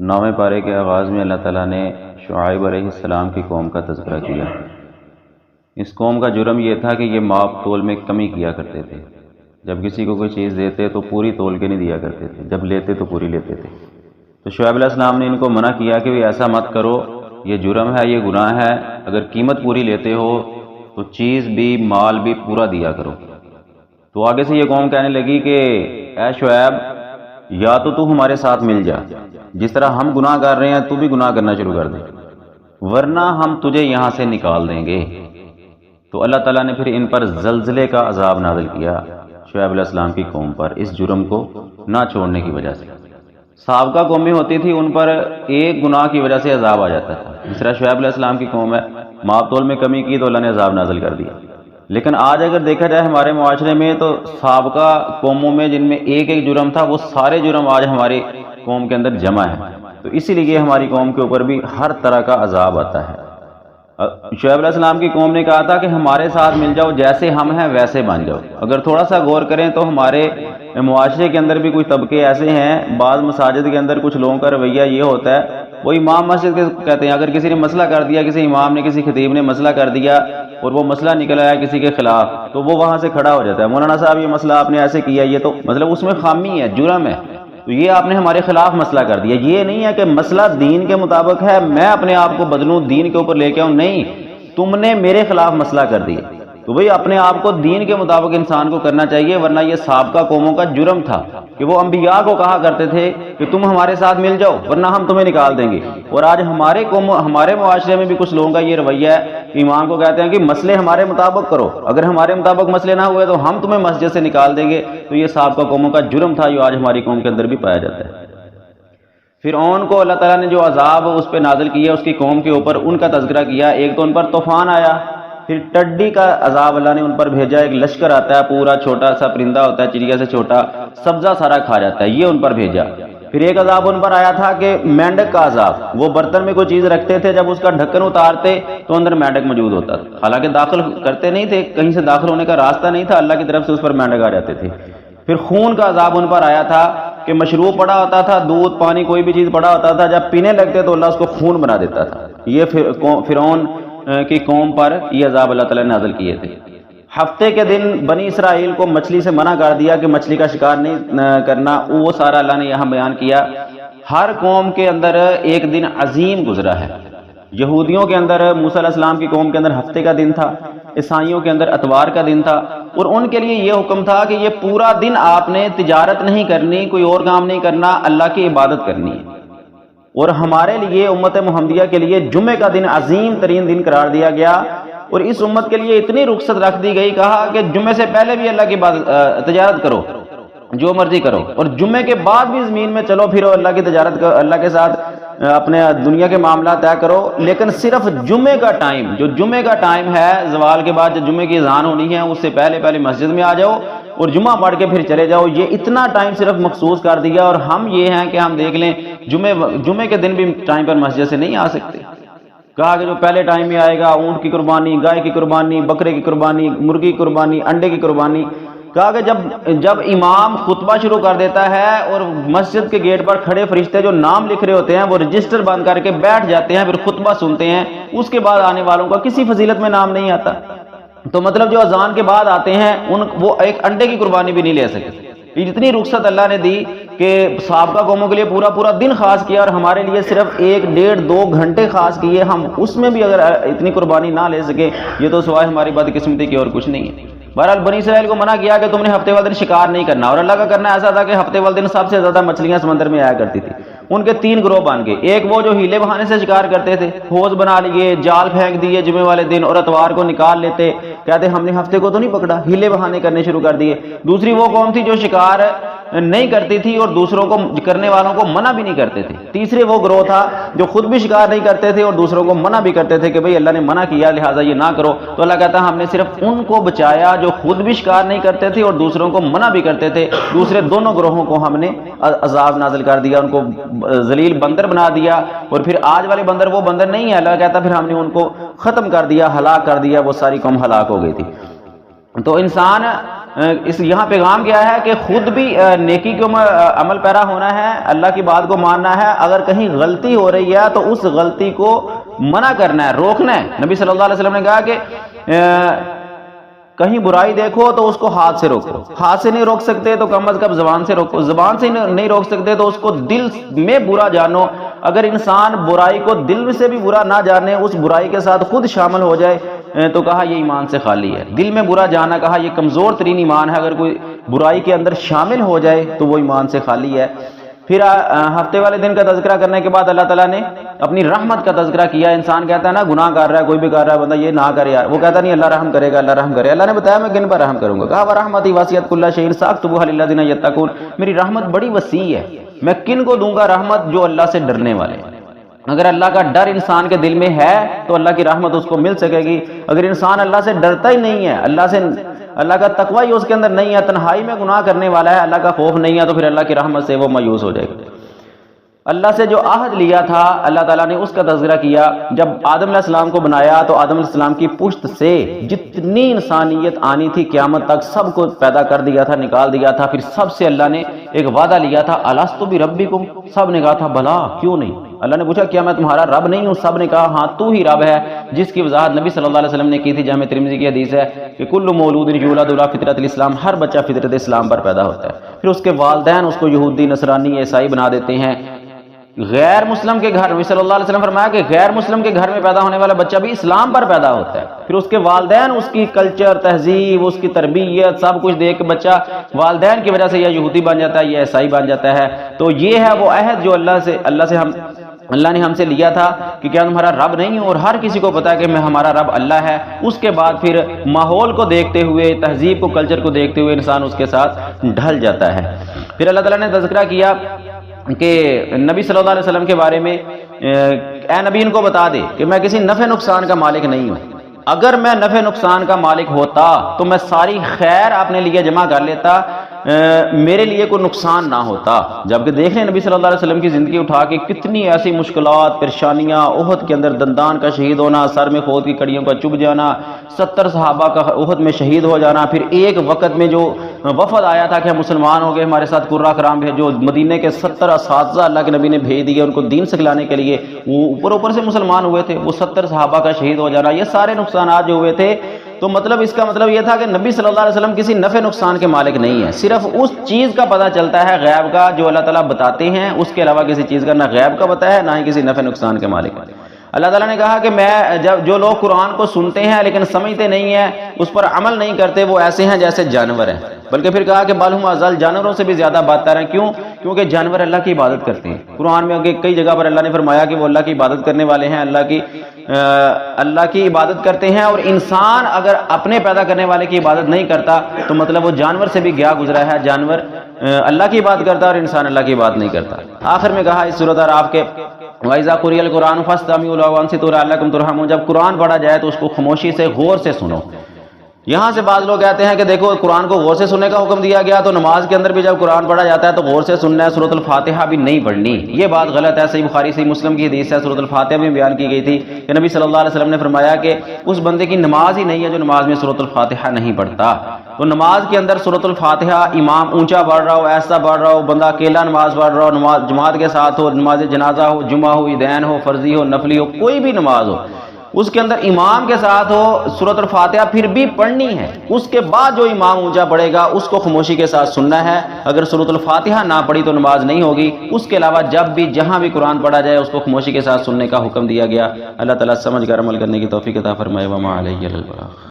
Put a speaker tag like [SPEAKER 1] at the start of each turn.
[SPEAKER 1] 9ویں پارے کے آغاز میں اللہ تعالیٰ نے شعیب علیہ السلام کی قوم کا تذکرہ کیا۔ اس قوم کا جرم یہ تھا کہ یہ ماپ تول میں کمی کیا کرتے تھے۔ جب کسی کو کوئی چیز دیتے تو پوری تول کے نہیں دیا کرتے تھے، جب لیتے تو پوری لیتے تھے۔ تو شعیب علیہ السلام نے ان کو منع کیا کہ ایسا مت کرو، یہ جرم ہے، یہ گناہ ہے۔ اگر قیمت پوری لیتے ہو تو چیز بھی مال بھی پورا دیا کرو۔ تو آگے سے یہ قوم کہنے لگی کہ اے شعیب، یا تو ہمارے ساتھ مل جا، جس طرح ہم گناہ کر رہے ہیں تو بھی گناہ کرنا شروع کر دے، ورنہ ہم تجھے یہاں سے نکال دیں گے۔ تو اللہ تعالیٰ نے پھر ان پر زلزلے کا عذاب نازل کیا شعیب علیہ السلام کی قوم پر، اس جرم کو نہ چھوڑنے کی وجہ سے۔ سابقہ قومیں ہوتی تھی، ان پر ایک گناہ کی وجہ سے عذاب آ جاتا تھا۔ جس طرح شعیب علیہ السلام کی قوم ہے، ماپ تول میں کمی کی تو اللہ نے عذاب نازل کر دیا۔ لیکن آج اگر دیکھا جائے ہمارے معاشرے میں تو سابقہ قوموں میں جن میں ایک ایک جرم تھا، وہ سارے جرم آج ہماری قوم کے اندر جمع ہیں۔ تو اسی لیے ہماری قوم کے اوپر بھی ہر طرح کا عذاب آتا ہے۔ شعیب علیہ السلام کی قوم نے کہا تھا کہ ہمارے ساتھ مل جاؤ، جیسے ہم ہیں ویسے بن جاؤ۔ اگر تھوڑا سا غور کریں تو ہمارے معاشرے کے اندر بھی کچھ طبقے ایسے ہیں، بعض مساجد کے اندر کچھ لوگوں کا رویہ یہ ہوتا ہے، وہ امام مسجد کے کہتے ہیں، اگر کسی نے مسئلہ کر دیا، کسی امام نے کسی خطیب نے مسئلہ کر دیا اور وہ مسئلہ نکل آیا کسی کے خلاف، تو وہ وہاں سے کھڑا ہو جاتا ہے، مولانا صاحب یہ مسئلہ آپ نے ایسے کیا، یہ تو مطلب اس میں خامی ہے، جرم ہے، تو یہ آپ نے ہمارے خلاف مسئلہ کر دیا۔ یہ نہیں ہے کہ مسئلہ دین کے مطابق ہے، میں اپنے آپ کو بدلوں، دین کے اوپر لے کے آؤں، نہیں، تم نے میرے خلاف مسئلہ کر دیا۔ تو بھئی اپنے آپ کو دین کے مطابق انسان کو کرنا چاہیے، ورنہ یہ سابقہ قوموں کا جرم تھا کہ وہ انبیاء کو کہا کرتے تھے کہ تم ہمارے ساتھ مل جاؤ ورنہ ہم تمہیں نکال دیں گے۔ اور آج ہمارے معاشرے میں بھی کچھ لوگوں کا یہ رویہ ہے کہ امام کو کہتے ہیں کہ مسئلے ہمارے مطابق کرو، اگر ہمارے مطابق مسئلے نہ ہوئے تو ہم تمہیں مسجد سے نکال دیں گے۔ تو یہ سابقہ قوموں کا جرم تھا جو آج ہماری قوم کے اندر بھی پایا جاتا ہے۔ فرعون کو اللہ تعالیٰ نے جو عذاب اس پہ نازل کیا اس کی قوم کے اوپر، ان کا تذکرہ کیا۔ ایک تو ان پر طوفان آیا، پھر ٹڈی کا عذاب اللہ نے ان پر بھیجا، ایک لشکر آتا ہے، پورا چھوٹا سا پرندہ ہوتا ہے، چڑیا سے چھوٹا، سبزہ سارا کھا جاتا ہے، یہ ان پر بھیجا۔ پھر ایک عذاب ان پر آیا تھا کہ مینڈک کا عذاب، وہ برتن میں کوئی چیز رکھتے تھے، جب اس کا ڈھکن اتارتے تو اندر مینڈک موجود ہوتا تھا، حالانکہ داخل کرتے نہیں تھے، کہیں سے داخل ہونے کا راستہ نہیں تھا، اللہ کی طرف سے اس پر مینڈک آ جاتے تھے۔ پھر خون کا عذاب ان پر آیا تھا کہ مشروب پڑا ہوتا تھا، دودھ پانی کوئی بھی چیز پڑا ہوتا تھا، جب پینے لگتے تو اللہ اس کو خون بنا دیتا تھا۔ یہ فرعون کی قوم پر یہ عذاب اللہ تعالیٰ نے نازل کیے تھے۔ ہفتے کے دن بنی اسرائیل کو مچھلی سے منع کر دیا کہ مچھلی کا شکار نہیں کرنا، وہ سارا اللہ نے یہاں بیان کیا۔ ہر قوم کے اندر ایک دن عظیم گزرا ہے۔ یہودیوں کے اندر موسیٰ علیہ السلام کی قوم کے اندر ہفتے کا دن تھا، عیسائیوں کے اندر اتوار کا دن تھا، اور ان کے لیے یہ حکم تھا کہ یہ پورا دن آپ نے تجارت نہیں کرنی، کوئی اور کام نہیں کرنا، اللہ کی عبادت کرنی ہے۔ اور ہمارے لیے امت محمدیہ کے لیے جمعے کا دن عظیم ترین دن قرار دیا گیا، اور اس امت کے لیے اتنی رخصت رکھ دی گئی، کہا کہ جمعے سے پہلے بھی اللہ کی تجارت کرو، جو مرضی کرو، اور جمعے کے بعد بھی زمین میں چلو پھرو، اللہ کی تجارت کرو، اللہ کے ساتھ اپنے دنیا کے معاملات طے کرو، لیکن صرف جمعے کا ٹائم، جو جمعے کا ٹائم ہے زوال کے بعد، جو جمعے کی اذان ہونی ہے اس سے پہلے مسجد میں آ جاؤ اور جمعہ پڑھ کے پھر چلے جاؤ، یہ اتنا ٹائم صرف مخصوص کر دیا۔ اور ہم یہ ہیں کہ ہم دیکھ لیں جمعے کے دن بھی ٹائم پر مسجد سے نہیں آ سکتے۔ کہا کہ جو پہلے ٹائم میں آئے گا اونٹ کی قربانی، گائے کی قربانی، بکرے کی قربانی، مرغی کی قربانی، انڈے کی قربانی۔ کہا کہ جب امام خطبہ شروع کر دیتا ہے اور مسجد کے گیٹ پر کھڑے فرشتے جو نام لکھ رہے ہوتے ہیں وہ رجسٹر بند کر کے بیٹھ جاتے ہیں، پھر خطبہ سنتے ہیں، اس کے بعد آنے والوں کا کسی فضیلت میں نام نہیں آتا۔ تو مطلب جو اذان کے بعد آتے ہیں وہ ایک انڈے کی قربانی بھی نہیں لے سکتے۔ اتنی رخصت اللہ نے دی کہ سابقہ قوموں کے لیے پورا دن خاص کیا، اور ہمارے لیے صرف 1 ڈیڑھ 2 گھنٹے خاص کیے، ہم اس میں بھی اگر اتنی قربانی نہ لے سکے، یہ تو سوائے ہماری بدقسمتی کی اور کچھ نہیں ہے۔ بہرحال بنی اسرائیل کو منع کیا کہ تم نے ہفتے والے دن شکار نہیں کرنا، اور اللہ کا کرنا ایسا تھا کہ ہفتے والے دن سب سے زیادہ مچھلیاں سمندر میں آیا کرتی تھی۔ ان کے 3 گروہ بن گئے، ایک وہ جو ہیلے بہانے سے شکار کرتے تھے، حوض بنا لیے، جال پھینک دیے جمعے والے دن، اور اتوار کو نکال لیتے، کہتے ہم نے ہفتے کو تو نہیں پکڑا، ہیلے بہانے کرنے شروع کر دیے۔ دوسری وہ قوم تھی جو شکار نہیں کرتی تھی اور دوسروں کو کرنے والوں کو منع بھی نہیں کرتے تھے۔ تیسرے وہ گروہ تھا جو خود بھی شکار نہیں کرتے تھے اور دوسروں کو منع بھی کرتے تھے کہ بھئی اللہ نے منع کیا لہٰذا یہ نہ کرو۔ تو اللہ کہتا ہے ہم نے صرف ان کو بچایا جو خود بھی شکار نہیں کرتے تھے اور دوسروں کو منع بھی کرتے تھے۔ دوسرے دونوں گروہوں کو ہم نے عذاب نازل کر دیا، ان کو ذلیل بندر بنا دیا، اور پھر آج والے بندر وہ بندر نہیں ہے، اللہ کہتا پھر ہم نے ان کو ختم کر دیا، ہلاک کر دیا، وہ ساری قوم ہلاک ہو گئی تھی۔ تو انسان اس یہاں پیغام کیا ہے کہ خود بھی نیکی کے عمل پیرا ہونا ہے، اللہ کی بات کو ماننا ہے، اگر کہیں غلطی ہو رہی ہے تو اس غلطی کو منع کرنا ہے، روکنا ہے۔ نبی صلی اللہ علیہ وسلم نے کہا کہ کہیں برائی دیکھو تو اس کو ہاتھ سے روکو، ہاتھ سے نہیں روک سکتے تو کم از کم زبان سے روکو، زبان سے نہیں روک سکتے تو اس کو دل میں برا جانو۔ اگر انسان برائی کو دل سے بھی برا نہ جانے، اس برائی کے ساتھ خود شامل ہو جائے تو کہا یہ ایمان سے خالی ہے۔ دل میں برا جانا کہا یہ کمزور ترین ایمان ہے، اگر کوئی برائی کے اندر شامل ہو جائے تو وہ ایمان سے خالی ہے۔ پھر ہفتے والے دن کا تذکرہ کرنے کے بعد اللہ تعالیٰ نے اپنی رحمت کا تذکرہ کیا۔ انسان کہتا ہے نا گناہ کر رہا ہے، کوئی بھی کر رہا ہے، بندہ یہ نہ کرے یار، وہ کہتا نہیں اللہ رحم کرے گا، اللہ رحم کرے گا۔ اللہ نے بتایا میں کن پر رحم کروں گا، کہا ورحمتی وسعت کل شیء ساکتبھا للذین یتقون، میری رحمت بڑی وسیع ہے، میں کن کو دوں گا رحمت؟ جو اللہ سے ڈرنے والے۔ اگر اللہ کا ڈر انسان کے دل میں ہے تو اللہ کی رحمت اس کو مل سکے گی۔ اگر انسان اللہ سے ڈرتا ہی نہیں ہے، اللہ کا تقوی ہی اس کے اندر نہیں ہے، تنہائی میں گناہ کرنے والا ہے، اللہ کا خوف نہیں ہے، تو پھر اللہ کی رحمت سے وہ مایوس ہو جائے گا۔ اللہ سے جو عہد لیا تھا اللہ تعالیٰ نے اس کا تذکرہ کیا۔ جب آدم علیہ السلام کو بنایا تو آدم علیہ السلام کی پشت سے جتنی انسانیت آنی تھی قیامت تک سب کو پیدا کر دیا تھا، نکال دیا تھا۔ پھر سب سے اللہ نے ایک وعدہ لیا تھا، الستُ بربکم، سب نے کہا تھا بلا، کیوں نہیں؟ اللہ نے پوچھا کیا میں تمہارا رب نہیں ہوں؟ سب نے کہا ہاں تو ہی رب ہے، جس کی وضاحت نبی صلی اللہ علیہ وسلم نے کی تھی، جامع ترمذی کی حدیث ہے کہ کل مولود یولد علی فطرت الاسلام، ہر بچہ فطرت اسلام پر پیدا ہوتا ہے۔ پھر اس کے والدین اس کو یہودی، نصرانی، عیسائی بنا دیتے ہیں۔ غیر مسلم کے گھر، نبی صلی اللہ علیہ وسلم فرمایا کہ غیر مسلم کے گھر میں پیدا ہونے والا بچہ بھی اسلام پر پیدا ہوتا ہے۔ پھر اس کے والدین اس کی کلچر، تہذیب، اس کی تربیت سب کچھ دیکھ کے بچہ والدین کی وجہ سے یا یہودی بن جاتا ہے یا عیسائی بن جاتا ہے۔ تو یہ ہے وہ عہد جو اللہ نے ہم سے لیا تھا کہ کیا تمہارا رب نہیں ہے؟ اور ہر کسی کو پتا ہے کہ ہمارا رب اللہ ہے۔ اس کے بعد پھر ماحول کو دیکھتے ہوئے، تہذیب کو، کلچر کو دیکھتے ہوئے انسان اس کے ساتھ ڈھل جاتا ہے۔ پھر اللہ تعالیٰ نے تذکرہ کیا کہ نبی صلی اللہ علیہ وسلم کے بارے میں، اے نبی ان کو بتا دے کہ میں کسی نفع نقصان کا مالک نہیں ہوں، اگر میں نفع نقصان کا مالک ہوتا تو میں ساری خیر اپنے لیے جمع کر لیتا، میرے لیے کوئی نقصان نہ ہوتا۔ جبکہ دیکھ لیں نبی صلی اللہ علیہ وسلم کی زندگی اٹھا کے کتنی ایسی مشکلات، پریشانیاں، احد کے اندر دندان کا شہید ہونا، سر میں خود کی کڑیوں کا چبھ جانا، 70 صحابہ کا احد میں شہید ہو جانا، پھر ایک وقت میں جو وفد آیا تھا کہ ہم مسلمان ہو گئے، ہمارے ساتھ قرہ کرام بھیجو، مدینے کے 70 اساتذہ اللہ کے نبی نے بھیج دیے ان کو دین سکھلانے کے لیے، وہ اوپر سے مسلمان ہوئے تھے، وہ 70 صحابہ کا شہید ہو جانا، یہ سارے نقصانات جو ہوئے تھے، تو مطلب اس کا مطلب یہ تھا کہ نبی صلی اللہ علیہ وسلم کسی نفع نقصان کے مالک نہیں ہے، صرف اس چیز کا پتہ چلتا ہے غیب کا جو اللہ تعالیٰ بتاتے ہیں، اس کے علاوہ کسی چیز کا نہ غیب کا پتہ ہے نہ ہی کسی نفع نقصان کے مالک ہے۔ اللہ تعالیٰ نے کہا کہ جو لوگ قرآن کو سنتے ہیں لیکن سمجھتے نہیں ہیں، اس پر عمل نہیں کرتے، وہ ایسے ہیں جیسے جانور ہیں، بلکہ پھر کہا کہ بل ہم اضل، جانوروں سے بھی زیادہ بدتر ہیں۔ کیوں؟ کیونکہ جانور اللہ کی عبادت کرتے ہیں۔ قرآن میں کئی جگہ پر اللہ نے فرمایا کہ وہ اللہ کی عبادت کرنے والے ہیں، اللہ کی عبادت کرتے ہیں، اور انسان اگر اپنے پیدا کرنے والے کی عبادت نہیں کرتا تو مطلب وہ جانور سے بھی گیا گزرا ہے، جانور اللہ کی عبادت کرتا ہے اور انسان اللہ کی عبادت نہیں کرتا۔ آخر میں کہا اس سورۃ اعراف کے وَإِذَا قُرِئَ الْقُرْآنُ فَاسْتَمِعُوا لَهُ وَأَنصِتُوا لَعَلَّكُمْ تُرْحَمُونَ، جب قرآن پڑھا جائے تو اس کو خاموشی سے غور سے سنو۔ یہاں سے بعض لوگ کہتے ہیں کہ دیکھو قرآن کو غور سے سننے کا حکم دیا گیا تو نماز کے اندر بھی جب قرآن پڑھا جاتا ہے تو غور سے سننا ہے، سورۃ الفاتحہ بھی نہیں پڑھنی۔ یہ بات غلط ہے، صحیح بخاری صحیح مسلم کی حدیث ہے، سورۃ الفاتحہ میں بیان کی گئی تھی کہ نبی صلی اللہ علیہ وسلم نے فرمایا کہ اس بندے کی نماز ہی نہیں ہے جو نماز میں سورۃ الفاتحہ نہیں پڑھتا۔ تو نماز کے اندر سورۃ الفاتحہ امام اونچا پڑھ رہا ہو، ایسا پڑھ رہا ہو، بندہ اکیلا نماز پڑھ رہا ہو، نماز جماعت کے ساتھ ہو، نماز جنازہ ہو، جمعہ ہو، عیدین ہو، فرضی ہو، نفلی ہو، کوئی بھی نماز ہو، اس کے اندر امام کے ساتھ ہو سورۃ الفاتحہ پھر بھی پڑھنی ہے۔ اس کے بعد جو امام اونچا پڑھے گا اس کو خاموشی کے ساتھ سننا ہے۔ اگر سورۃ الفاتحہ نہ پڑھی تو نماز نہیں ہوگی۔ اس کے علاوہ جب بھی جہاں بھی قرآن پڑھا جائے اس کو خاموشی کے ساتھ سننے کا حکم دیا گیا۔ اللہ تعالیٰ سمجھ کر عمل کرنے کی توفیق عطا فرمائے۔ وما علیہ البلاغ۔